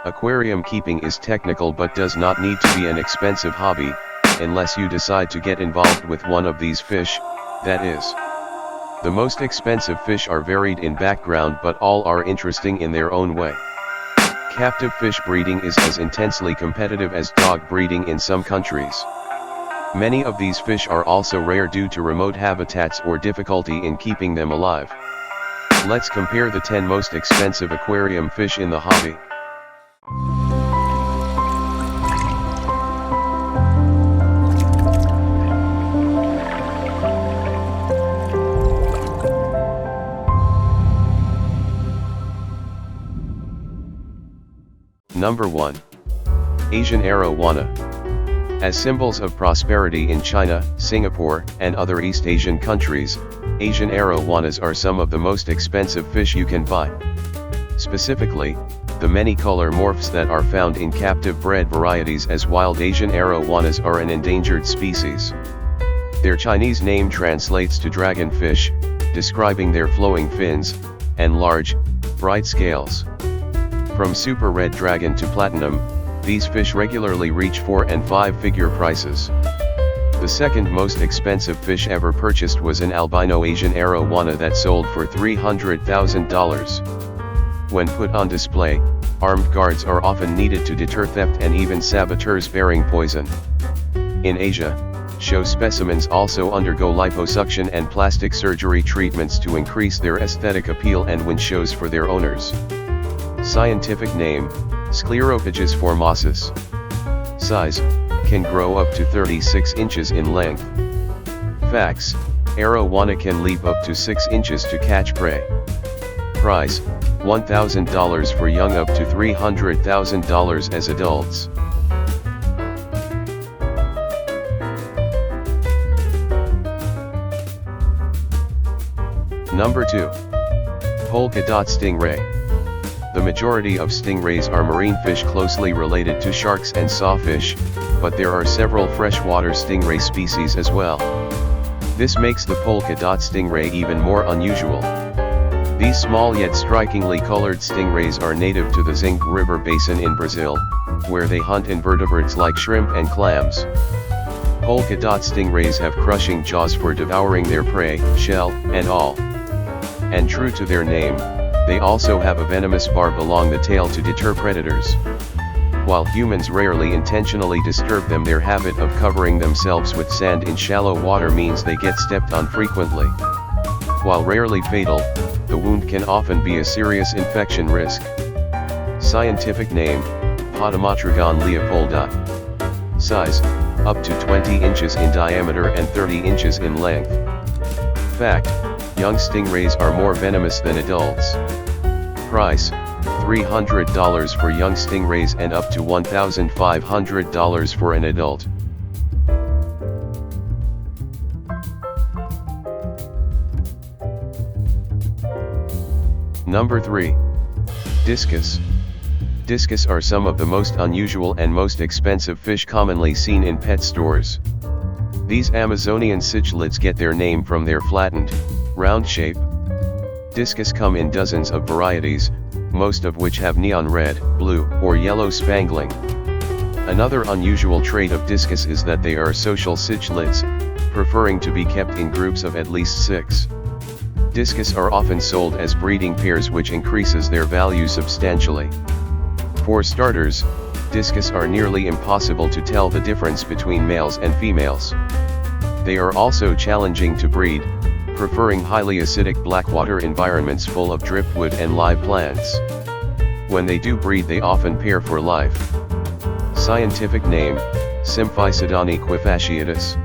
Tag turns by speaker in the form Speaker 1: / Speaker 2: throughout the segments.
Speaker 1: Aquarium keeping is technical but does not need to be an expensive hobby, unless you decide to get involved with one of these fish, that is. The most expensive fish are varied in background but all are interesting in their own way. Captive fish breeding is as intensely competitive as dog breeding in some countries. Many of these fish are also rare due to remote habitats or difficulty in keeping them alive. Let's compare the 10 most expensive aquarium fish in the hobby. Number 1. Asian Arowana. As symbols of prosperity in China, Singapore, and other East Asian countries, Asian Arowanas are some of the most expensive fish you can buy. Specifically, the many color morphs that are found in captive bred varieties as wild Asian Arowanas are an endangered species. Their Chinese name translates to dragonfish, describing their flowing fins, and large, bright scales. From super red dragon to platinum, these fish regularly reach 4- and 5-figure prices. The second most expensive fish ever purchased was an albino Asian Arowana that sold for $300,000. When put on display, armed guards are often needed to deter theft and even saboteurs bearing poison. In Asia, show specimens also undergo liposuction and plastic surgery treatments to increase their aesthetic appeal and win shows for their owners. Scientific name, Sclerophagus formosus. Size, can grow up to 36 inches in length. Facts, Arowana can leap up to 6 inches to catch prey. Price, $1,000 for young up to $300,000 as adults. Number 2. Polkadot Stingray. The majority of stingrays are marine fish closely related to sharks and sawfish, but there are several freshwater stingray species as well. This makes the polkadot stingray even more unusual. These small yet strikingly colored stingrays are native to the Zinc River Basin in Brazil, where they hunt invertebrates like shrimp and clams. Polkadot stingrays have crushing jaws for devouring their prey, shell, and all. And true to their name, they also have a venomous barb along the tail to deter predators. While humans rarely intentionally disturb them, their habit of covering themselves with sand in shallow water means they get stepped on frequently. While rarely fatal, the wound can often be a serious infection risk. Scientific name, Potamotragon leopoldi. Size, up to 20 inches in diameter and 30 inches in length. Fact, young stingrays are more venomous than adults. Price, $300 for young stingrays and up to $1,500 for an adult. Number 3. Discus. Discus are some of the most unusual and most expensive fish commonly seen in pet stores. These Amazonian cichlids get their name from their flattened, round shape. Discus come in dozens of varieties, most of which have neon red, blue, or yellow spangling. Another unusual trait of discus is that they are social cichlids, preferring to be kept in groups of at least 6. Discus are often sold as breeding pairs, which increases their value substantially. For starters, discus are nearly impossible to tell the difference between males and females. They are also challenging to breed, preferring highly acidic blackwater environments full of driftwood and live plants. When they do breed, they often pair for life. Scientific name, Symphysidon equifasciatus.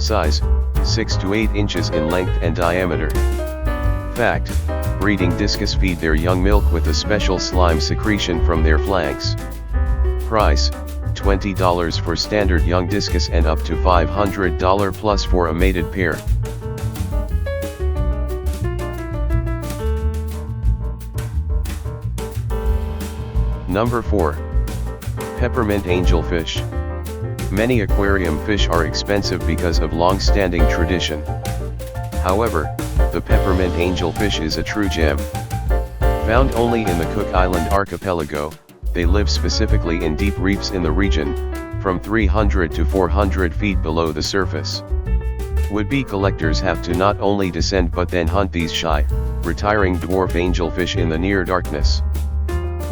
Speaker 1: Size, 6 to 8 inches in length and diameter. Fact, breeding discus feed their young milk with a special slime secretion from their flanks. Price, $20 for standard young discus and up to $500 plus for a mated pair. Number 4. Peppermint Angelfish. Many aquarium fish are expensive because of long-standing tradition. However, the peppermint angelfish is a true gem. Found only in the Cook Island archipelago, They live specifically in deep reefs in the region, from 300 to 400 feet below the surface. Would-be collectors have to not only descend but then hunt these shy, retiring dwarf angelfish in the near darkness.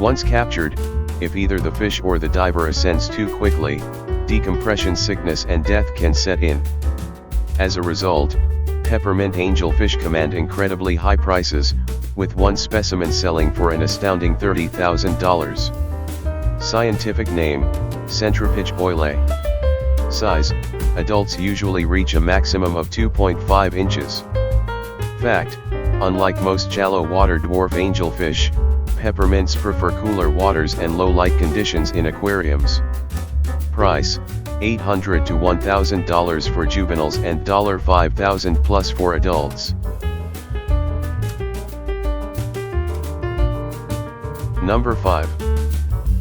Speaker 1: Once captured, if either the fish or the diver ascends too quickly, decompression sickness and death can set in. As a result, peppermint angelfish command incredibly high prices, with one specimen selling for an astounding $30,000. Scientific name, Centropage oile. Size, adults usually reach a maximum of 2.5 inches. Fact, unlike most shallow water dwarf angelfish, peppermints prefer cooler waters and low light conditions in aquariums. Price, $800 to $1,000 for juveniles and $5,000 plus for adults. Number 5.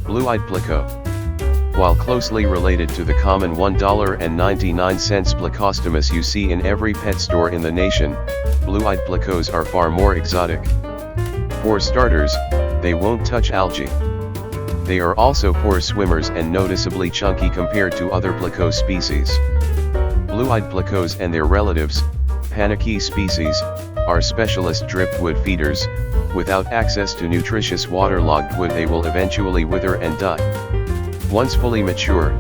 Speaker 1: BlueEyed Pleco. While closely related to the common $1.99 Plecostomus you see in every pet store in the nation, BlueEyed Plecos are far more exotic. For starters, they won't touch algae. They are also poor swimmers and noticeably chunky compared to other Pleco species. BlueEyed Plecos and their relatives, panicky species, are specialist driftwood feeders. Without access to nutritious waterlogged wood they will eventually wither and die. Once fully mature,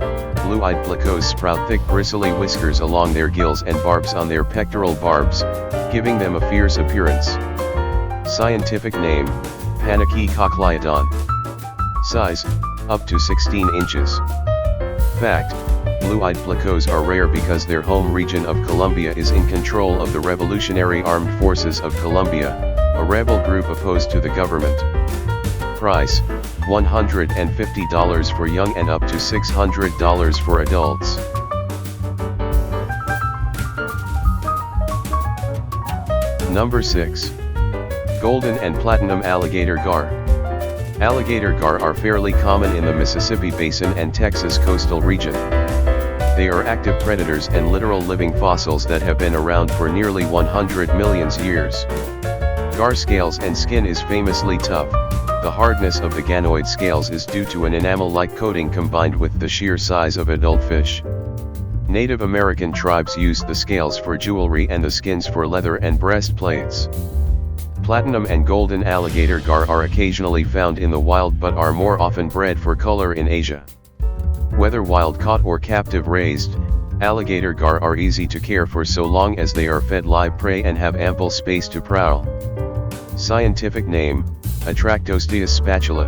Speaker 1: blue-eyed plecos sprout thick bristly whiskers along their gills and barbs on their pectoral barbs, giving them a fierce appearance. Scientific name, Panicky cochleodon. Size, up to 16 inches. Fact, blue-eyed plecos are rare because their home region of Colombia is in control of the Revolutionary Armed Forces of Colombia, a rebel group opposed to the government. Price, $150 for young and up to $600 for adults. Number 6. Golden and Platinum Alligator Gar. Alligator gar are fairly common in the Mississippi Basin and Texas coastal region. They are active predators and literal living fossils that have been around for nearly 100 million years. Gar scales and skin is famously tough. The hardness of the ganoid scales is due to an enamel-like coating combined with the sheer size of adult fish. Native American tribes used the scales for jewelry and the skins for leather and breastplates. Platinum and golden alligator gar are occasionally found in the wild but are more often bred for color in Asia. Whether wild-caught or captive-raised, alligator gar are easy to care for so long as they are fed live prey and have ample space to prowl. Scientific name, Atractosteus spatula.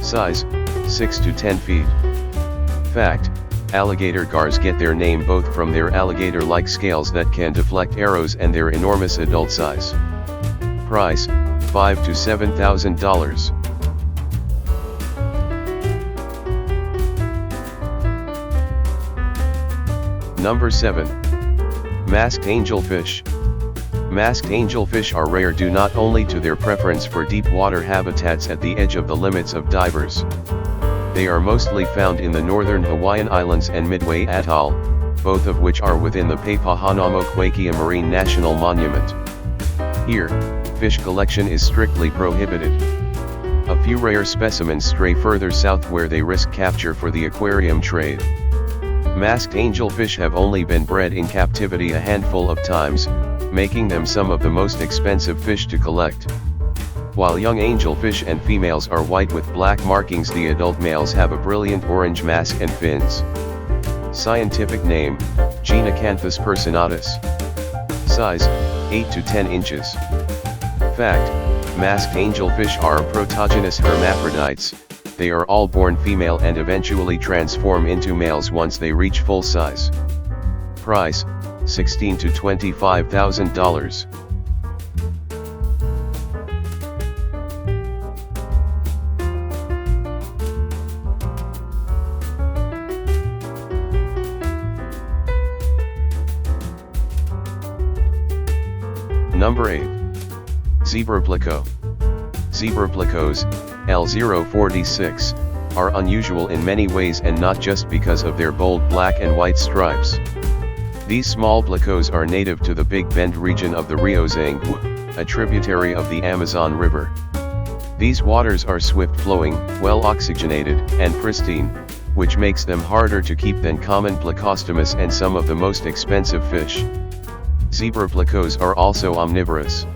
Speaker 1: Size, 6 to 10 feet. Fact, alligator gars get their name both from their alligator-like scales that can deflect arrows and their enormous adult size. Price, $5,000 to $7,000. Number 7. Masked angelfish. Masked angelfish are rare due not only to their preference for deep water habitats at the edge of the limits of divers. They are mostly found in the northern Hawaiian Islands and Midway Atoll, both of which are within the Papahanaumokuakea Marine National Monument. Here, fish collection is strictly prohibited. A few rare specimens stray further south where they risk capture for the aquarium trade. Masked angelfish have only been bred in captivity a handful of times, making them some of the most expensive fish to collect. While young angelfish and females are white with black markings, the adult males have a brilliant orange mask and fins. Scientific name, Genacanthus personatus. Size, 8 to 10 inches. Fact, masked angelfish are protogynous hermaphrodites. They are all born female and eventually transform into males once they reach full size. Price, $16,000 to $25,000. Number 8. Zebra Pleco. Zebra plecos, L046, are unusual in many ways and not just because of their bold black and white stripes. These small plecos are native to the Big Bend region of the Rio Xingu, a tributary of the Amazon River. These waters are swift-flowing, well-oxygenated, and pristine, which makes them harder to keep than common plecostomus and some of the most expensive fish. Zebra plecos are also omnivorous.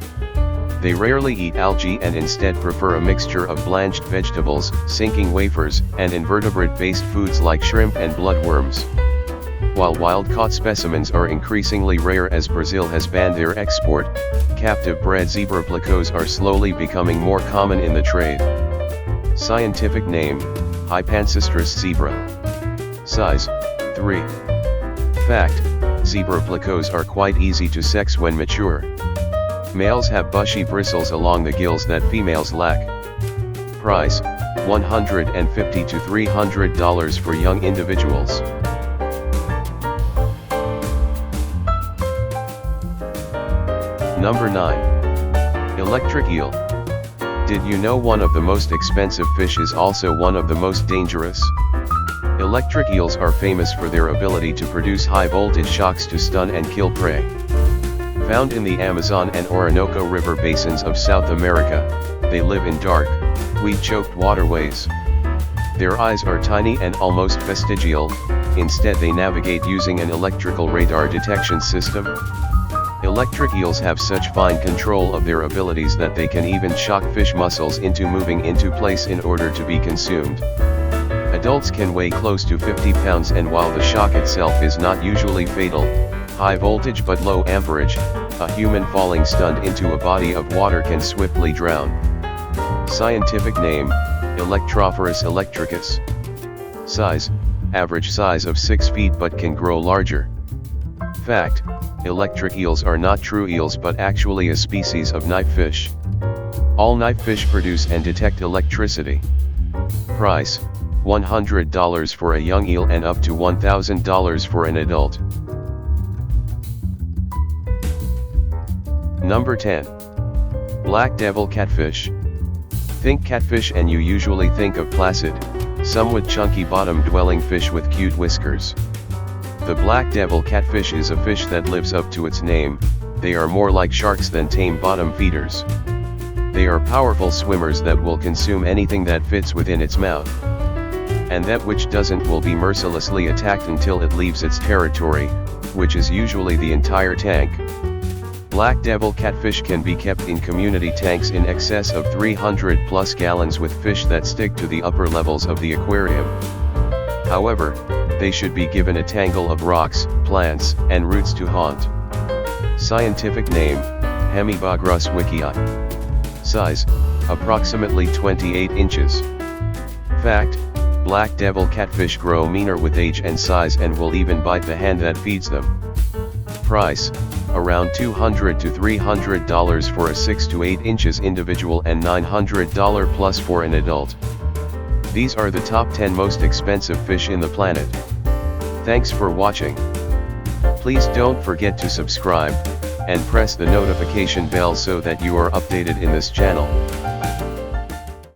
Speaker 1: They rarely eat algae and instead prefer a mixture of blanched vegetables, sinking wafers, and invertebrate-based foods like shrimp and bloodworms. While wild-caught specimens are increasingly rare as Brazil has banned their export, captive-bred zebra plecos are slowly becoming more common in the trade. Scientific name, Hypancistris zebra. Size, 3. Fact, zebra plecos are quite easy to sex when mature. Males have bushy bristles along the gills that females lack. Price, $150 to $300 for young individuals. Number 9. Electric eel. Did you know one of the most expensive fish is also one of the most dangerous? Electric eels are famous for their ability to produce high-voltage shocks to stun and kill prey. Found in the Amazon and Orinoco River basins of South America, they live in dark, weed-choked waterways. Their eyes are tiny and almost vestigial, instead they navigate using an electrical radar detection system. Electric eels have such fine control of their abilities that they can even shock fish muscles into moving into place in order to be consumed. Adults can weigh close to 50 pounds, and while the shock itself is not usually fatal, high voltage but low amperage, a human falling stunned into a body of water can swiftly drown. Scientific name, Electrophorus electricus. Size, average size of 6 feet but can grow larger. Fact, electric eels are not true eels but actually a species of knifefish. All knifefish produce and detect electricity. Price, $100 for a young eel and up to $1,000 for an adult. Number 10. Black devil catfish. Think catfish and you usually think of placid, somewhat chunky bottom-dwelling fish with cute whiskers. The black devil catfish is a fish that lives up to its name. They are more like sharks than tame bottom feeders. They are powerful swimmers that will consume anything that fits within its mouth. And that which doesn't will be mercilessly attacked until it leaves its territory, which is usually the entire tank. Black devil catfish can be kept in community tanks in excess of 300 plus gallons with fish that stick to the upper levels of the aquarium. However, they should be given a tangle of rocks, plants, and roots to haunt. Scientific name, Hemibagrus wikii. Size, approximately 28 inches. Fact, black devil catfish grow meaner with age and size and will even bite the hand that feeds them. Price, around $200 to $300 for a 6 to 8 inches individual and $900 plus for an adult. These are the top 10 most expensive fish in the planet. Thanks for watching. Please don't forget to subscribe, and press the notification bell so that you are updated in this channel.